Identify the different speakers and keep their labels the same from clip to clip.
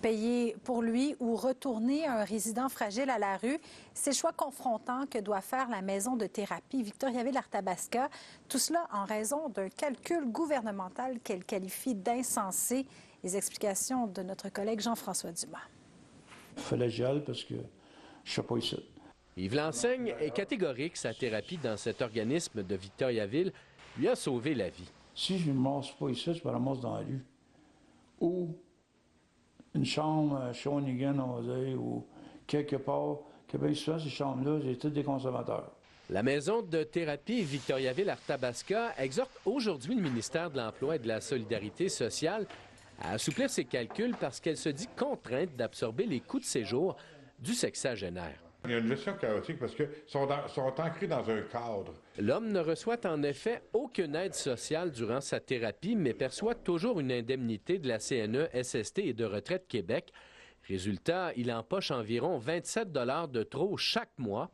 Speaker 1: payer pour lui ou retourner un résident fragile à la rue. C'est le choix confrontant que doit faire la maison de thérapie Victoriaville-Arthabasca. Tout cela en raison d'un calcul gouvernemental qu'elle qualifie d'insensé. Les explications de notre collègue Jean-François Dumas.
Speaker 2: Il fallait que j'y aille parce que je ne sais pas ici.
Speaker 3: Yves Lanseigne est catégorique. Sa thérapie dans cet organisme de Victoriaville lui a sauvé la vie.
Speaker 2: Si je ne me ramasse pas ici, je me ramasse dans la rue. Ou une chambre à Shawinigan, on va dire, ou quelque part, que bien souvent, ces chambres-là, j'ai tous des consommateurs.
Speaker 3: La maison de thérapie Victoriaville-Arthabasca exhorte aujourd'hui le ministère de l'Emploi et de la Solidarité sociale à assouplir ses calculs parce qu'elle se dit contrainte d'absorber les coûts de séjour du sexagénaire.
Speaker 4: Il y a une gestion chaotique parce qu'ils sont ancrés dans un cadre.
Speaker 3: L'homme ne reçoit en effet aucune aide sociale durant sa thérapie, mais perçoit toujours une indemnité de la CNE, SST et de Retraite Québec. Résultat, il empoche environ 27 $ de trop chaque mois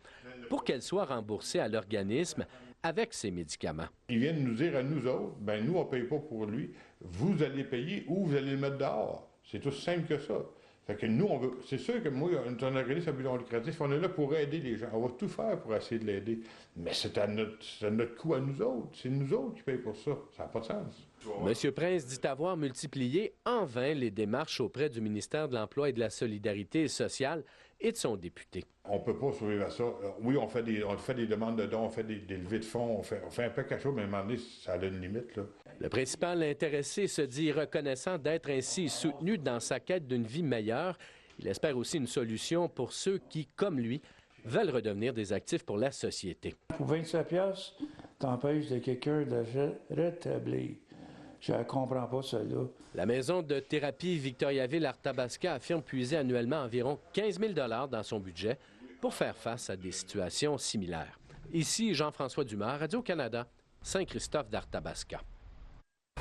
Speaker 3: pour qu'elle soit remboursée à l'organisme avec ses médicaments.
Speaker 4: Ils viennent nous dire à nous autres, ben nous, on ne paye pas pour lui, vous allez payer ou vous allez le mettre dehors. C'est aussi simple que ça. Fait que nous, on veut. C'est sûr que moi, on est un organisme à but non lucratif, on est là pour aider les gens. On va tout faire pour essayer de l'aider. Mais c'est à notre coût à nous autres. C'est nous autres qui payons pour ça. Ça n'a pas de sens.
Speaker 3: M. Prince dit avoir multiplié en vain les démarches auprès du ministère de l'Emploi et de la Solidarité sociale et de son député.
Speaker 4: On ne peut pas survivre à ça. Oui, on fait des demandes de dons, on fait des levées de fonds, on fait un peu quelque chose, mais à un moment donné, ça a une limite, là.
Speaker 3: Le principal intéressé se dit reconnaissant d'être ainsi soutenu dans sa quête d'une vie meilleure. Il espère aussi une solution pour ceux qui, comme lui, veulent redevenir des actifs pour la société.
Speaker 2: Pour 25 $, t'empêches de quelqu'un de rétablir. Je ne comprends pas cela.
Speaker 3: La maison de thérapie Victoriaville-Arthabasca affirme puiser annuellement environ 15 000 $ dans son budget pour faire face à des situations similaires. Ici Jean-François Dumas, Radio-Canada, Saint-Christophe d'Arthabasca.